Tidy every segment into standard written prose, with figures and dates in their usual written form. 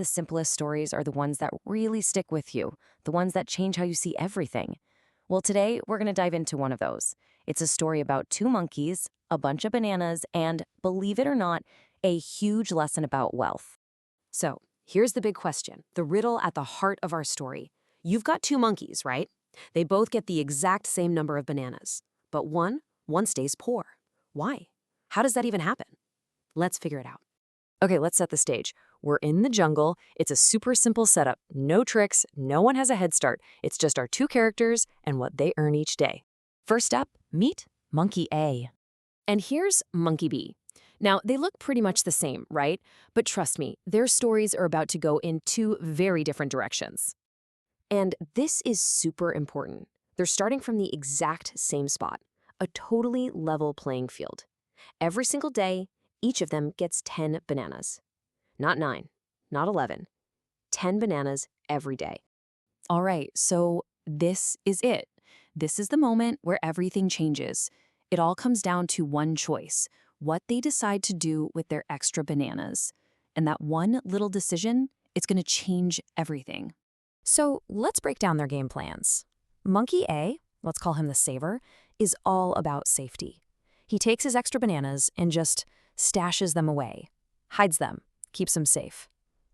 the simplest stories are the ones that really stick with you, the ones that change how you see everything. Well, today we're going to dive into one of those. It's a story about two monkeys, a bunch of bananas, and, believe it or not, a huge lesson about wealth. So, here's the big question, the riddle at the heart of our story. You've got two monkeys, right? They both get the exact same number of bananas, but one stays poor. Why? How does that even happen? Let's figure it out. Okay, let's set the stage. We're in the jungle. It's a super simple setup. No tricks, no one has a head start. It's just our two characters and what they earn each day. First up, meet Monkey A. And here's Monkey B. Now, they look pretty much the same, right? But trust me, their stories are about to go in two very different directions. And this is super important. They're starting from the exact same spot, a totally level playing field. Every single day, each of them gets 10 bananas. Not 9, not 11. 10 bananas every day. All right, so this is it. This is the moment where everything changes. It all comes down to one choice, what they decide to do with their extra bananas. And that one little decision, it's going to change everything. So let's break down their game plans. Monkey A, let's call him the saver, is all about safety. He takes his extra bananas and just stashes them away, hides them, keeps them safe.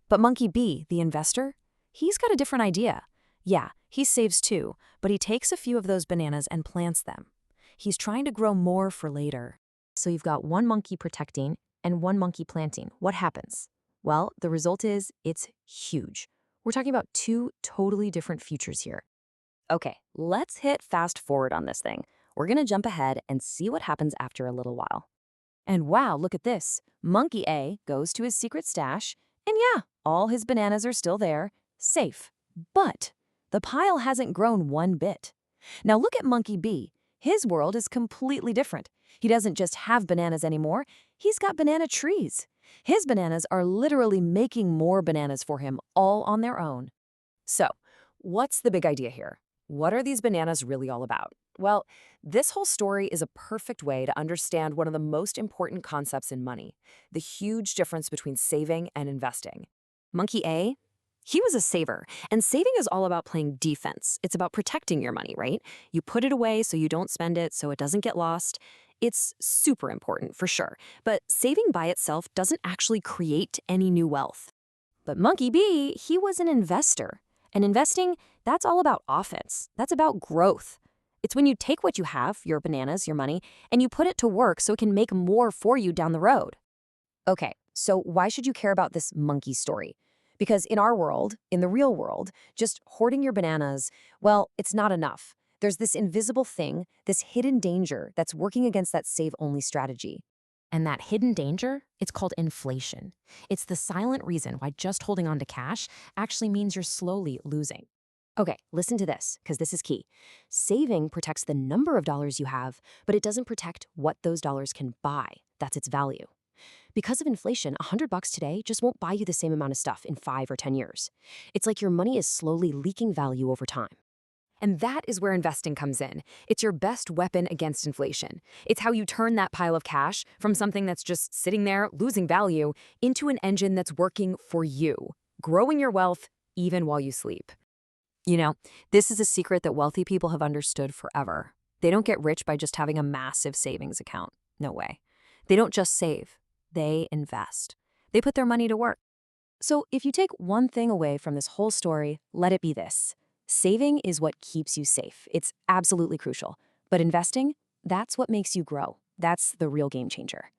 But Monkey B, the investor, he's got a different idea. Yeah, he saves too, but he takes a few of those bananas and plants them. He's trying to grow more for later. So you've got one monkey protecting and one monkey planting. What happens? Well, the result is it's huge. We're talking about two totally different futures here. Okay, let's hit fast forward on this thing. We're going to jump ahead and see what happens after a little while. And wow, look at this. Monkey A goes to his secret stash, and yeah, all his bananas are still there, safe. But the pile hasn't grown one bit. Now look at Monkey B. His world is completely different. He doesn't just have bananas anymore, he's got banana trees. His bananas are literally making more bananas for him all on their own. So, what's the big idea here? What are these bananas really all about? Well, this whole story is a perfect way to understand one of the most important concepts in money, the huge difference between saving and investing. Monkey A, he was a saver, and saving is all about playing defense. It's about protecting your money, right? You put it away so you don't spend it, so it doesn't get lost. It's super important, for sure, but saving by itself doesn't actually create any new wealth. But Monkey B, he was an investor. And investing, that's all about offense. That's about growth. It's when you take what you have, your bananas, your money, and you put it to work so it can make more for you down the road. Okay, so why should you care about this monkey story? Because in our world, in the real world, just hoarding your bananas, well, it's not enough. There's this invisible thing, this hidden danger that's working against that save-only strategy. And that hidden danger, it's called inflation. It's the silent reason why just holding on to cash actually means you're slowly losing. Okay, listen to this, because this is key. Saving protects the number of dollars you have, but it doesn't protect what those dollars can buy. That's its value. Because of inflation, $100 today just won't buy you the same amount of stuff in 5 or 10 years. It's like your money is slowly leaking value over time. And that is where investing comes in. It's your best weapon against inflation. It's how you turn that pile of cash from something that's just sitting there losing value into an engine that's working for you, growing your wealth even while you sleep. You know, this is a secret that wealthy people have understood forever. They don't get rich by just having a massive savings account. No way. They don't just save. They invest. They put their money to work. So if you take one thing away from this whole story, let it be this. Saving is what keeps you safe. It's absolutely crucial. But investing, that's what makes you grow. That's the real game changer.